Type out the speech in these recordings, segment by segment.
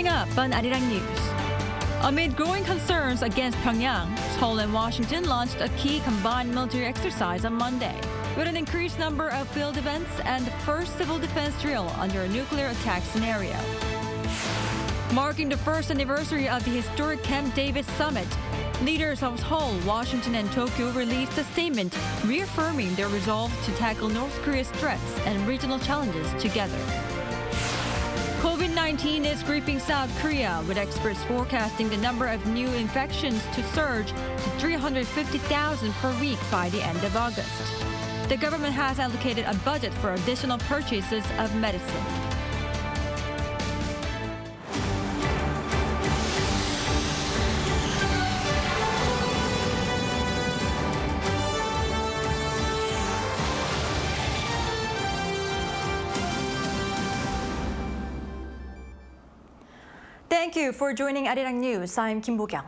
Coming up on Arirang News. Amid growing concerns against Pyongyang, Seoul and Washington launched a key combined military exercise on Monday, with an increased number of field events and the first civil defense drill under a nuclear attack scenario. Marking the first anniversary of the historic Camp David summit, leaders of Seoul, Washington, and Tokyo released a statement reaffirming their resolve to tackle North Korea's threats and regional challenges together. COVID-19 is gripping South Korea, with experts forecasting the number of new infections to surge to 350,000 per week by the end of August. The government has allocated a budget for additional purchases of medicine. Thank you for joining Arirang News. I'm Kim Bo-kyung.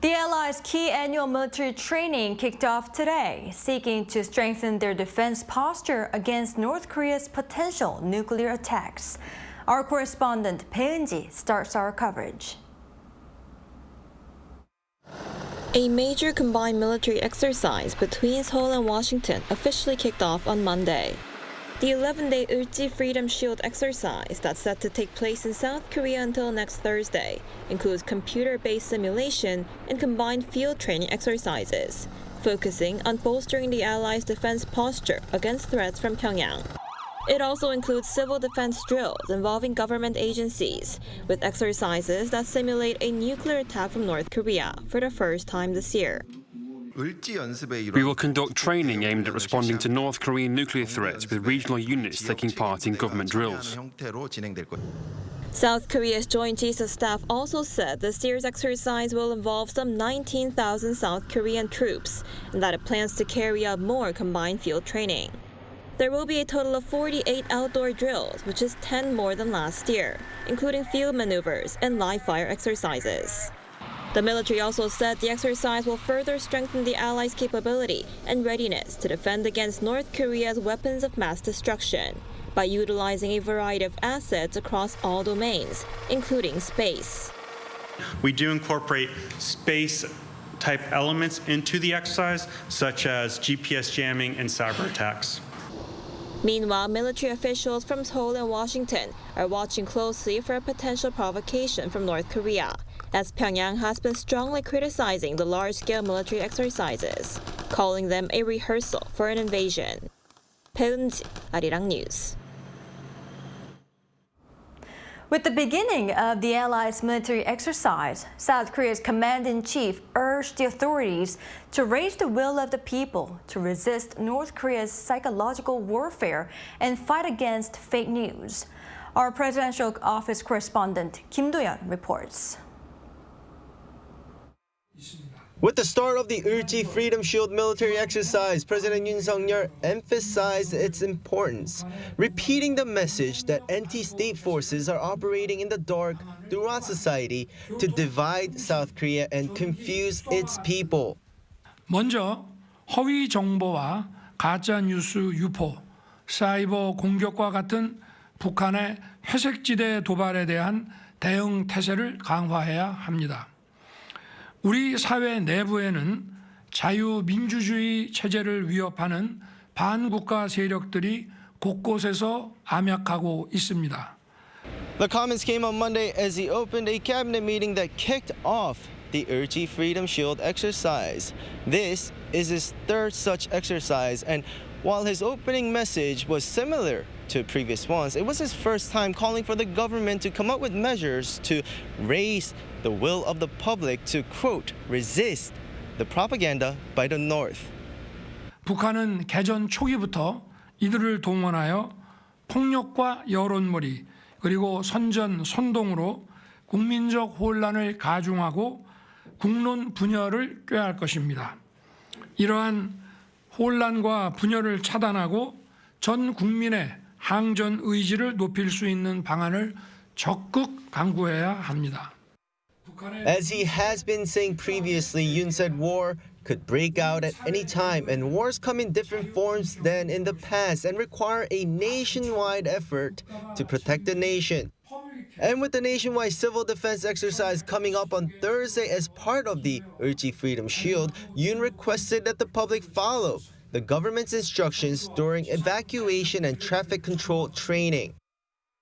The Allies' key annual military training kicked off today, seeking to strengthen their defense posture against North Korea's potential nuclear attacks. Our correspondent Bae Eun-ji starts our coverage. A major combined military exercise between Seoul and Washington officially kicked off on Monday. The 11-day Ulji Freedom Shield exercise that's set to take place in South Korea until next Thursday includes computer-based simulation and combined field training exercises, focusing on bolstering the Allies' defense posture against threats from Pyongyang. It also includes civil defense drills involving government agencies, with exercises that simulate a nuclear attack from North Korea for the first time this year. We will conduct training aimed at responding to North Korean nuclear threats with regional units taking part in government drills. South Korea's Joint Chiefs of Staff also said this year's exercise will involve some 19,000 South Korean troops and that it plans to carry out more combined field training. There will be a total of 48 outdoor drills, which is 10 more than last year, including field maneuvers and live-fire exercises. The military also said the exercise will further strengthen the Allies' capability and readiness to defend against North Korea's weapons of mass destruction by utilizing a variety of assets across all domains, including space. We do incorporate space-type elements into the exercise, such as GPS jamming and cyber attacks. Meanwhile, military officials from Seoul and Washington are watching closely for a potential provocation from North Korea, as Pyongyang has been strongly criticizing the large-scale military exercises, calling them a rehearsal for an invasion. Bae Eun-ji, Arirang News. With the beginning of the Allies' military exercise, South Korea's commander-in-chief urged the authorities to raise the will of the people to resist North Korea's psychological warfare and fight against fake news. Our presidential office correspondent Kim Do-yeon reports. With the start of the Ulji Freedom Shield military exercise, President Yoon Suk-yeol emphasized its importance, repeating the message that anti-state forces are operating in the dark throughout society to divide South Korea and confuse its people. 먼저 허위 정보와 가짜 뉴스 유포, 사이버 공격과 같은 북한의 회색지대 도발에 대한 대응 태세를 강화해야 합니다. 우리 사회 내부에는 자유민주주의 체제를 위협하는 반국가 세력들이 곳곳에서 암약하고 있습니다. The comments came on Monday as he opened a cabinet meeting that kicked off the Ulji Freedom Shield exercise. This is his third such exercise, and while his opening message was similar to previous ones, it was his first time calling for the government to come up with measures to raise the will of the public to, quote, resist the propaganda by the North. 북한은 개전 초기부터 이들을 동원하여 폭력과 여론몰이 그리고 선전, 선동으로 국민적 혼란을 가중하고 국론 분열을 꾀할 것입니다. 이러한 혼란과 분열을 차단하고 전 국민의 항전 의지를 높일 수 있는 방안을 적극 강구해야 합니다. As he has been saying previously, Yoon said war could break out at any time, and wars come in different forms than in the past and require a nationwide effort to protect the nation. And with the nationwide civil defense exercise coming up on Thursday as part of the Ulchi Freedom Shield, Yoon requested that the public follow the government's instructions during evacuation and traffic control training.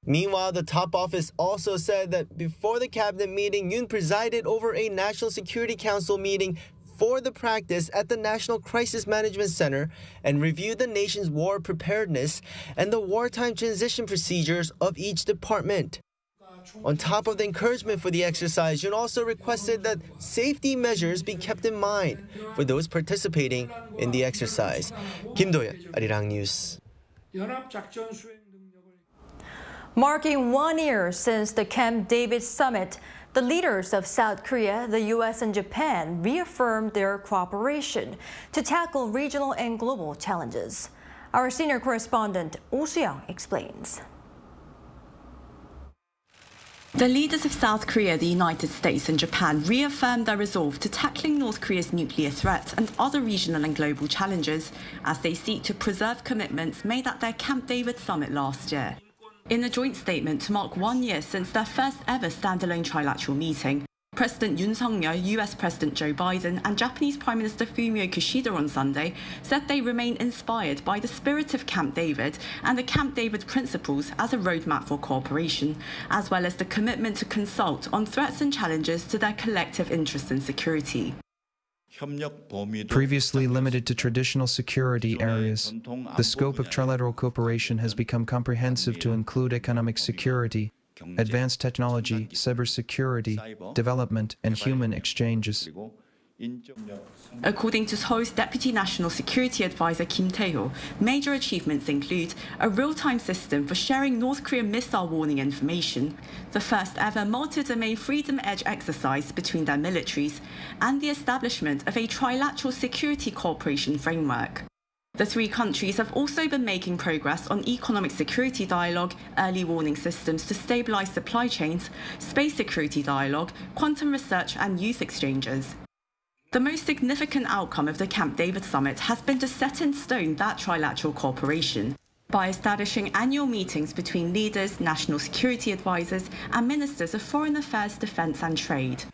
Meanwhile, the top office also said that before the cabinet meeting, Yoon presided over a National Security Council meeting for the practice at the National Crisis Management Center and reviewed the nation's war preparedness and the wartime transition procedures of each department. On top of the encouragement for the exercise, Yoon also requested that safety measures be kept in mind for those participating in the exercise. Kim Do-yeon, Arirang News. Marking 1 year since the Camp David summit, the leaders of South Korea, the U.S. and Japan reaffirmed their cooperation to tackle regional and global challenges. Our senior correspondent, Oh Soo-young, explains. The leaders of South Korea, the United States and Japan reaffirmed their resolve to tackling North Korea's nuclear threat and other regional and global challenges as they seek to preserve commitments made at their Camp David summit last year. In a joint statement to mark 1 year since their first ever standalone trilateral meeting, President Yoon Suk-yeol, US President Joe Biden and Japanese Prime Minister Fumio Kishida on Sunday said they remain inspired by the spirit of Camp David and the Camp David principles as a roadmap for cooperation, as well as the commitment to consult on threats and challenges to their collective interests and security. Previously limited to traditional security areas, the scope of trilateral cooperation has become comprehensive to include economic security, advanced technology, cybersecurity, development, and human exchanges. According to Seoul's Deputy National Security Advisor Kim Tae-ho, major achievements include a real-time system for sharing North Korean missile warning information, the first ever multi-domain Freedom Edge exercise between their militaries, and the establishment of a trilateral security cooperation framework. The three countries have also been making progress on economic security dialogue, early warning systems to stabilize supply chains, space security dialogue, quantum research and youth exchanges. The most significant outcome of the Camp David summit has been to set in stone that trilateral cooperation by establishing annual meetings between leaders, national security advisors and ministers of foreign affairs, defense and trade.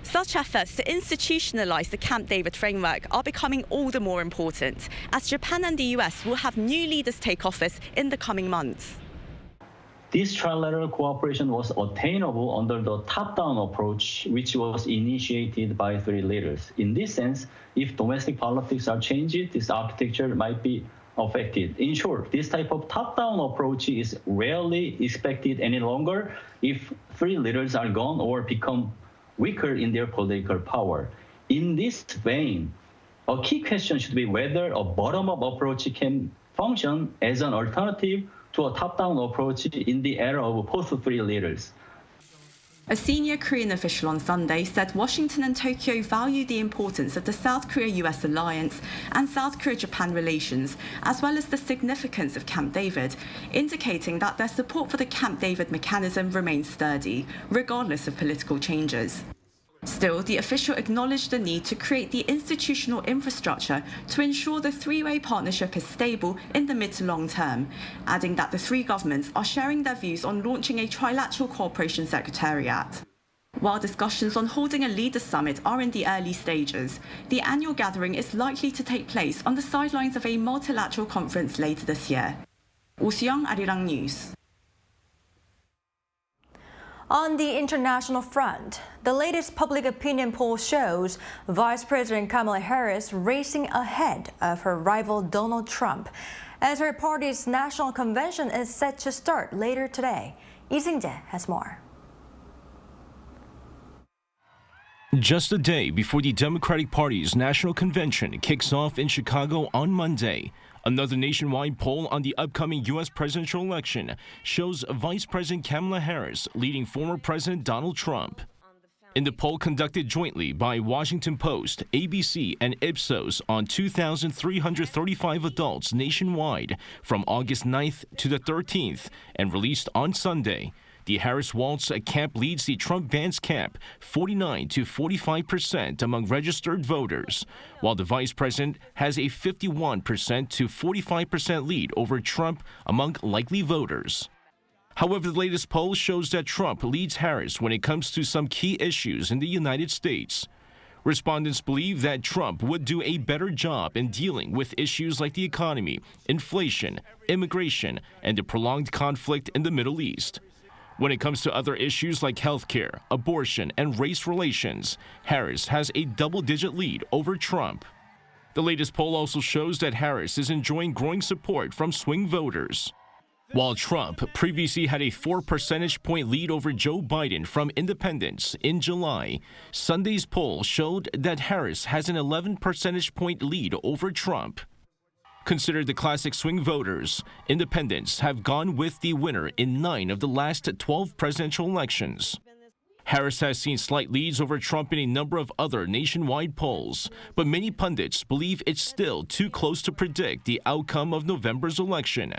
Such efforts to institutionalize the Camp David framework are becoming all the more important, as Japan and the US will have new leaders take office in the coming months. This trilateral cooperation was attainable under the top-down approach, which was initiated by three leaders. In this sense, if domestic politics are changed, this architecture might be affected. In short, this type of top-down approach is rarely expected any longer if three leaders are gone or become weaker in their political power. In this vein, a key question should be whether a bottom-up approach can function as an alternative to a top-down approach in the era of post-three leaders. A senior Korean official on Sunday said Washington and Tokyo value the importance of the South Korea-US alliance and South Korea-Japan relations, as well as the significance of Camp David, indicating that their support for the Camp David mechanism remains sturdy, regardless of political changes. Still, the official acknowledged the need to create the institutional infrastructure to ensure the three-way partnership is stable in the mid to long term, adding that the three governments are sharing their views on launching a trilateral cooperation secretariat. While discussions on holding a leaders' summit are in the early stages, the annual gathering is likely to take place on the sidelines of a multilateral conference later this year. Oh Soo-young, Arirang News. On the international front, the latest public opinion poll shows Vice President Kamala Harris racing ahead of her rival Donald Trump, as her party's national convention is set to start later today. Lee Seung-jae has more. Just a day before the Democratic Party's national convention kicks off in Chicago on Monday, another nationwide poll on the upcoming U.S. presidential election shows Vice President Kamala Harris leading former President Donald Trump. In the poll conducted jointly by Washington Post, ABC, and Ipsos on 2,335 adults nationwide from August 9th to the 13th and released on Sunday, the Harris-Walz camp leads the Trump-Vance camp 49% to 45% among registered voters, while the vice president has a 51% to 45% lead over Trump among likely voters. However, the latest poll shows that Trump leads Harris when it comes to some key issues in the United States. Respondents believe that Trump would do a better job in dealing with issues like the economy, inflation, immigration, and the prolonged conflict in the Middle East. When it comes to other issues like healthcare, abortion, and race relations, Harris has a double-digit lead over Trump. The latest poll also shows that Harris is enjoying growing support from swing voters. While Trump previously had a 4 percentage point lead over Joe Biden from independents in July, Sunday's poll showed that Harris has an 11 percentage point lead over Trump. Considered the classic swing voters, independents have gone with the winner in 9 of the last 12 presidential elections. Harris has seen slight leads over Trump in a number of other nationwide polls, but many pundits believe it's still too close to predict the outcome of November's election.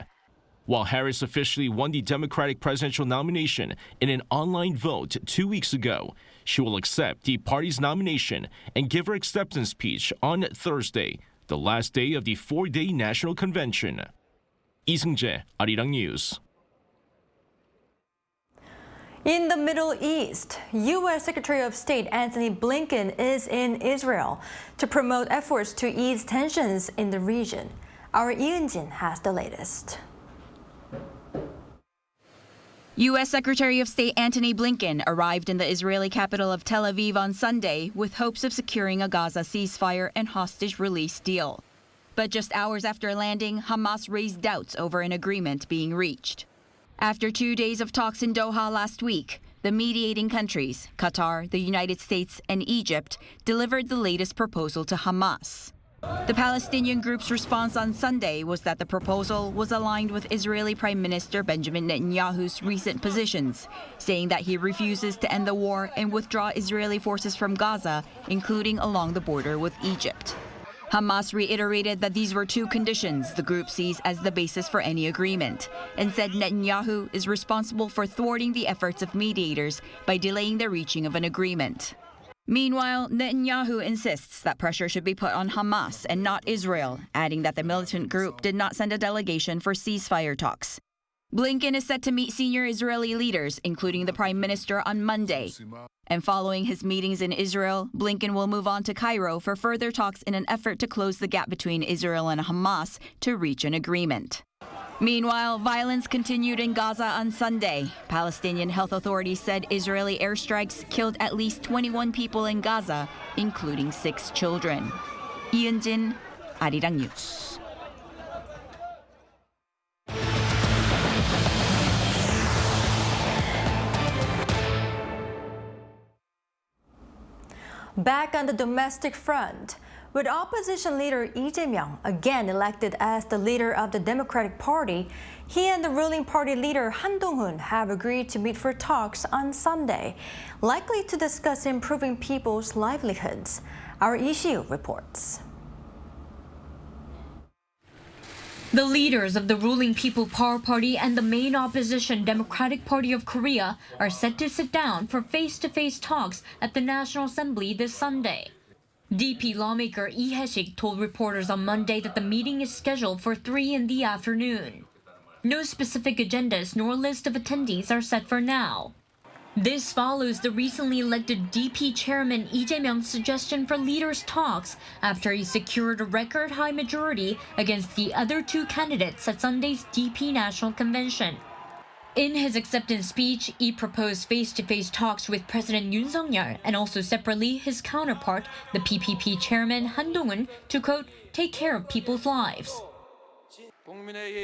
While Harris officially won the Democratic presidential nomination in an online vote 2 weeks ago, she will accept the party's nomination and give her acceptance speech on Thursday, the last day of the 4-day national convention. 이승재, Arirang News. In the Middle East, U.S. Secretary of State Antony Blinken is in Israel to promote efforts to ease tensions in the region. Our Yoon has the latest. U.S. Secretary of State Antony Blinken arrived in the Israeli capital of Tel Aviv on Sunday with hopes of securing a Gaza ceasefire and hostage release deal. But just hours after landing, Hamas raised doubts over an agreement being reached. After 2 days of talks in Doha last week, the mediating countries, Qatar, the United States, and Egypt, delivered the latest proposal to Hamas. The Palestinian group's response on Sunday was that the proposal was aligned with Israeli Prime Minister Benjamin Netanyahu's recent positions, saying that he refuses to end the war and withdraw Israeli forces from Gaza, including along the border with Egypt. Hamas reiterated that these were 2 conditions the group sees as the basis for any agreement, and said Netanyahu is responsible for thwarting the efforts of mediators by delaying the reaching of an agreement. Meanwhile, Netanyahu insists that pressure should be put on Hamas and not Israel, adding that the militant group did not send a delegation for ceasefire talks. Blinken is set to meet senior Israeli leaders, including the Prime Minister, on Monday. And following his meetings in Israel, Blinken will move on to Cairo for further talks in an effort to close the gap between Israel and Hamas to reach an agreement. Meanwhile, violence continued in Gaza on Sunday. Palestinian health authorities said Israeli airstrikes killed at least 21 people in Gaza, including 6 children. Yoon, Arirang News. Back on the domestic front, with opposition leader Lee Jae-myung again elected as the leader of the Democratic Party, he and the ruling party leader Han Dong-hoon have agreed to meet for talks on Sunday, likely to discuss improving people's livelihoods. Our Lee Si-woo reports. The leaders of the ruling People Power Party and the main opposition Democratic Party of Korea are set to sit down for face-to-face talks at the National Assembly this Sunday. DP lawmaker Lee Hae-sik told reporters on Monday that the meeting is scheduled for 3 in the afternoon. No specific agendas nor list of attendees are set for now. This follows the recently elected DP chairman Lee Jae-myung's suggestion for leaders' talks after he secured a record-high majority against the other 2 candidates at Sunday's DP National Convention. In his acceptance speech, Lee proposed face-to-face talks with President Yoon Suk-yeol and also separately his counterpart, the PPP chairman Han Dong-hoon, to, quote, take care of people's lives.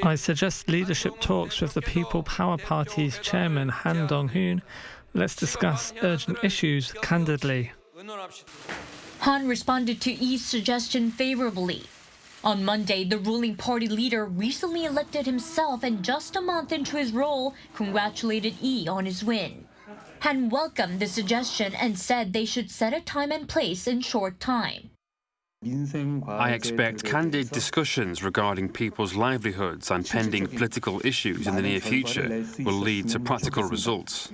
I suggest leadership talks with the People Power Party's chairman Han Dong-hoon. Let's discuss urgent issues candidly. Han responded to Lee's suggestion favorably. On Monday, the ruling party leader recently elected himself and just a month into his role, congratulated Lee on his win. Han welcomed the suggestion and said they should set a time and place in short time. I expect candid discussions regarding people's livelihoods and pending political issues in the near future will lead to practical results.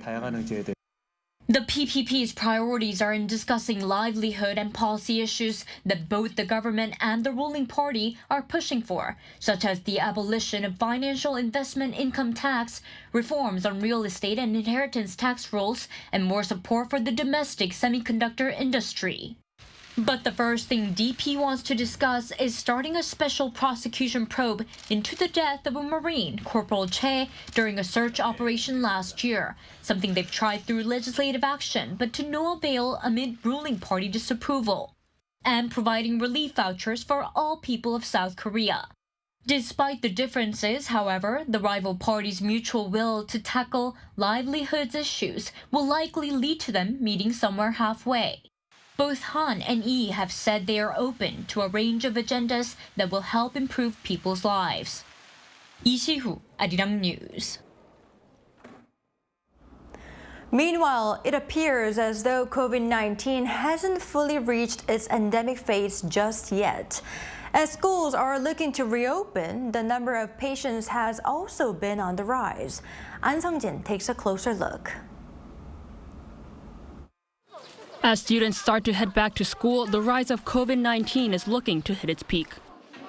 The PPP's priorities are in discussing livelihood and policy issues that both the government and the ruling party are pushing for, such as the abolition of financial investment income tax, reforms on real estate and inheritance tax rules, and more support for the domestic semiconductor industry. But the first thing DP wants to discuss is starting a special prosecution probe into the death of a Marine, Corporal Che, during a search operation last year, something they've tried through legislative action, but to no avail amid ruling party disapproval, and providing relief vouchers for all people of South Korea. Despite the differences, however, the rival parties' mutual will to tackle livelihoods issues will likely lead to them meeting somewhere halfway. Both Han and Lee have said they are open to a range of agendas that will help improve people's lives. 이시후, Arirang News. Meanwhile, it appears as though COVID-19 hasn't fully reached its endemic phase just yet. As schools are looking to reopen, the number of patients has also been on the rise. An Sung-jin takes a closer look. As students start to head back to school, the rise of COVID-19 is looking to hit its peak.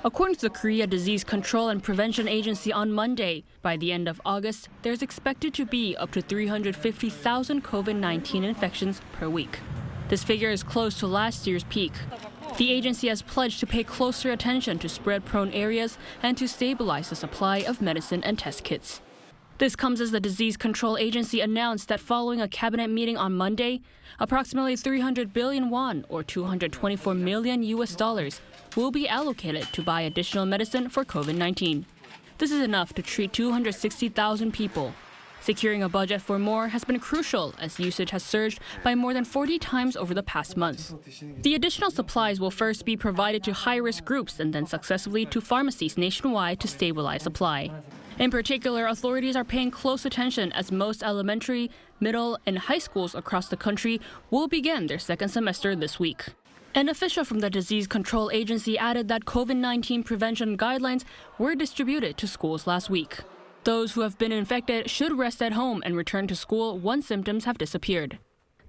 According to the Korea Disease Control and Prevention Agency on Monday, by the end of August, there's expected to be up to 350,000 COVID-19 infections per week. This figure is close to last year's peak. The agency has pledged to pay closer attention to spread-prone areas and to stabilize the supply of medicine and test kits. This comes as the Disease Control Agency announced that following a cabinet meeting on Monday, approximately 300 billion won, or $224 million, will be allocated to buy additional medicine for COVID-19. This is enough to treat 260,000 people. Securing a budget for more has been crucial as usage has surged by more than 40 times over the past month. The additional supplies will first be provided to high-risk groups and then successively to pharmacies nationwide to stabilize supply. In particular, authorities are paying close attention as most elementary, middle, and high schools across the country will begin their second semester this week. An official from the Disease Control Agency added that COVID-19 prevention guidelines were distributed to schools last week. Those who have been infected should rest at home and return to school once symptoms have disappeared.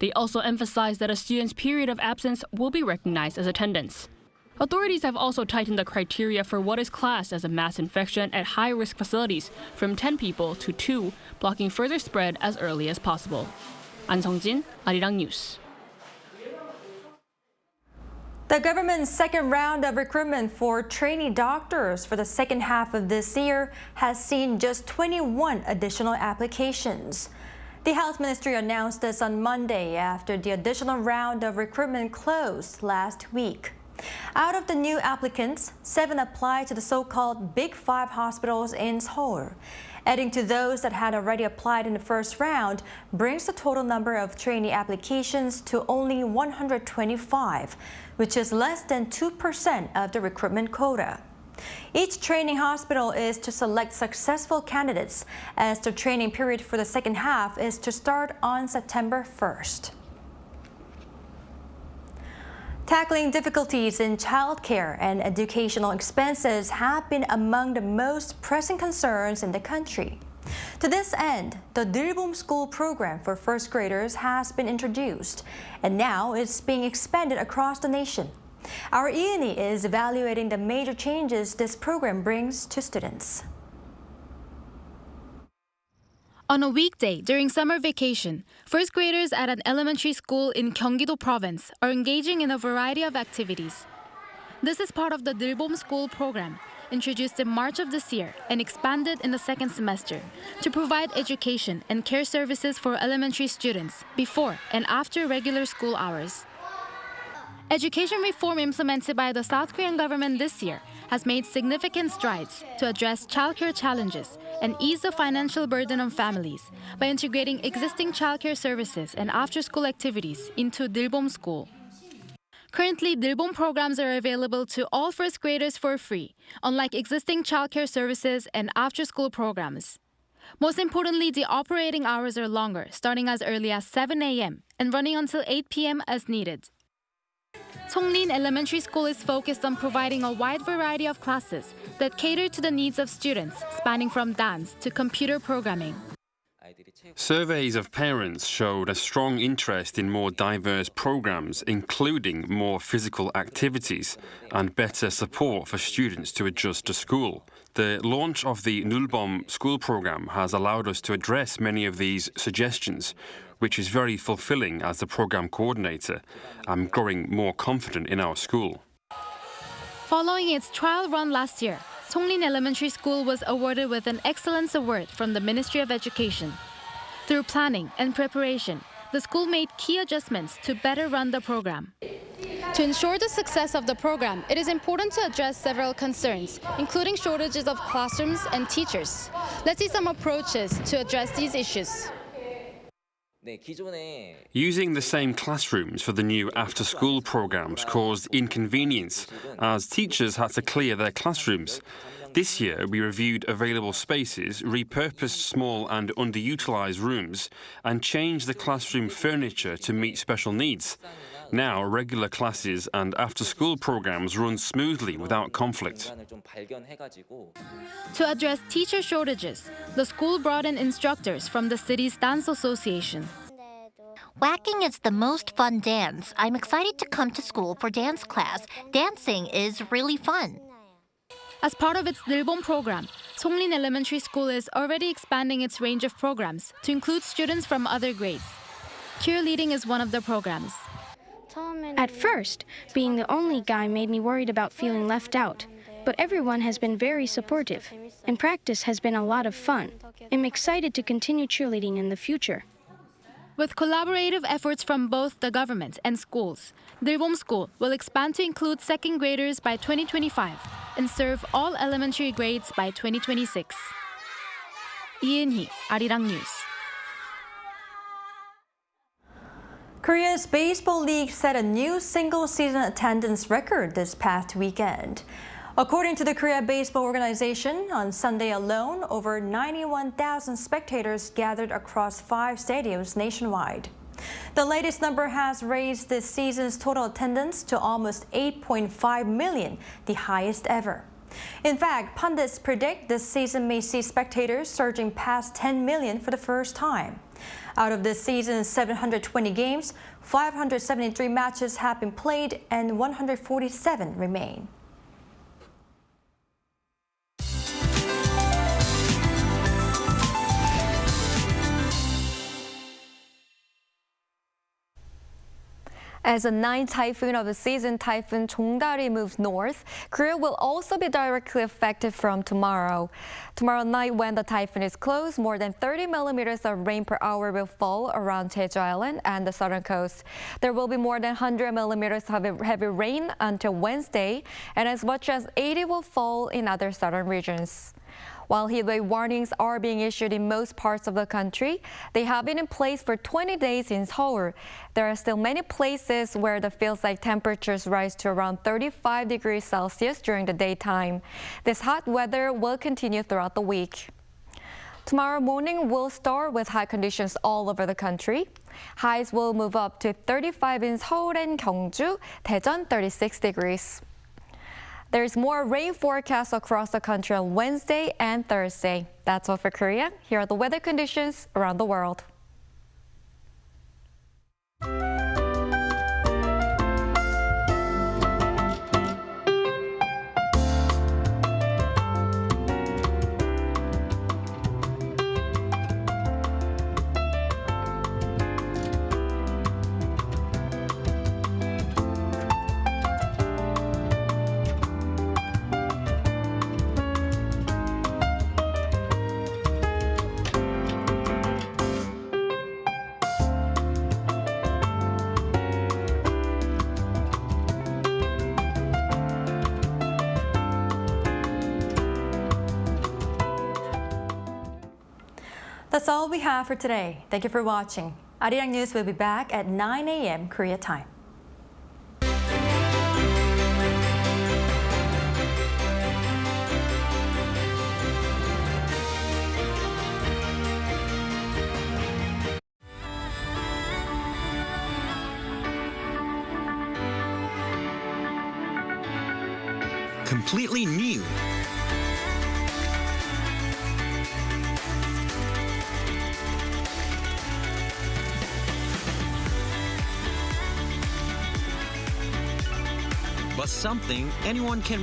They also emphasized that a student's period of absence will be recognized as attendance. Authorities have also tightened the criteria for what is classed as a mass infection at high-risk facilities from 10 people to 2, blocking further spread as early as possible. An Sung-jin, Arirang News. The government's second round of recruitment for trainee doctors for the second half of this year has seen just 21 additional applications. The Health Ministry announced this on Monday after the additional round of recruitment closed last week. Out of the new applicants, 7 applied to the so-called Big 5 hospitals in Seoul. Adding to those that had already applied in the first round brings the total number of trainee applications to only 125, which is less than 2% of the recruitment quota. Each training hospital is to select successful candidates, as the training period for the second half is to start on September 1st. Tackling difficulties in childcare and educational expenses have been among the most pressing concerns in the country. To this end, the Neulbom School program for first graders has been introduced, and now it's being expanded across the nation. Our Yoon is evaluating the major changes this program brings to students. On a weekday during summer vacation, first graders at an elementary school in Gyeonggi-do province are engaging in a variety of activities. This is part of the Neulbom School program, introduced in March of this year and expanded in the second semester to provide education and care services for elementary students before and after regular school hours. Education reform implemented by the South Korean government this year has made significant strides to address childcare challenges and ease the financial burden on families by integrating existing childcare services and after-school activities into Neulbom School. Currently, Neulbom programs are available to all first graders for free, unlike existing childcare services and after-school programs. Most importantly, the operating hours are longer, starting as early as 7 a.m. and running until 8 p.m. as needed. Songlin Elementary School is focused on providing a wide variety of classes that cater to the needs of students, spanning from dance to computer programming. Surveys of parents showed a strong interest in more diverse programs, including more physical activities and better support for students to adjust to school. The launch of the Neulbom School program has allowed us to address many of these suggestions, which is very fulfilling as the program coordinator. I'm growing more confident in our school. Following its trial run last year, Songlin Elementary School was awarded with an Excellence Award from the Ministry of Education. Through planning and preparation, the school made key adjustments to better run the program. To ensure the success of the program, it is important to address several concerns, including shortages of classrooms and teachers. Let's see some approaches to address these issues. Using the same classrooms for the new after-school programs caused inconvenience, as teachers had to clear their classrooms. This year, we reviewed available spaces, repurposed small and underutilized rooms, and changed the classroom furniture to meet special needs. Now, regular classes and after-school programs run smoothly without conflict. To address teacher shortages, the school brought in instructors from the city's dance association. Whacking is the most fun dance. I'm excited to come to school for dance class. Dancing is really fun. As part of its Neulbom program, Songlin Elementary School is already expanding its range of programs to include students from other grades. Cheerleading is one of the programs. At first, being the only guy made me worried about feeling left out, but everyone has been very supportive, and practice has been a lot of fun. I'm excited to continue cheerleading in the future. With collaborative efforts from both the government and schools, Neulbom School will expand to include second graders by 2025 and serve all elementary grades by 2026. Eun, Arirang News. Korea's Baseball League set a new single-season attendance record this past weekend. According to the Korea Baseball Organization, on Sunday alone, over 91,000 spectators gathered across 5 stadiums nationwide. The latest number has raised this season's total attendance to almost 8.5 million, the highest ever. In fact, pundits predict this season may see spectators surging past 10 million for the first time. Out of this season's 720 games, 573 matches have been played and 147 remain. As the 9th typhoon of the season, Typhoon Jongdari moves north, Korea will also be directly affected from tomorrow. Tomorrow night, when the typhoon is close, more than 30 millimeters of rain per hour will fall around Jeju Island and the southern coast. There will be more than 100 millimeters of heavy rain until Wednesday, and as much as 80 will fall in other southern regions. While heatwave warnings are being issued in most parts of the country, they have been in place for 20 days in Seoul. There are still many places where the feels-like temperatures rise to around 35 degrees Celsius during the daytime. This hot weather will continue throughout the week. Tomorrow morning will start with hot conditions all over the country. Highs will move up to 35 in Seoul and Gyeongju, Daejeon 36 degrees. There's more rain forecast across the country on Wednesday and Thursday. That's all for Korea. Here are the weather conditions around the world. That's all we have for today. Thank you for watching. Arirang News will be back at 9 a.m. Korea time. Completely new. but something anyone can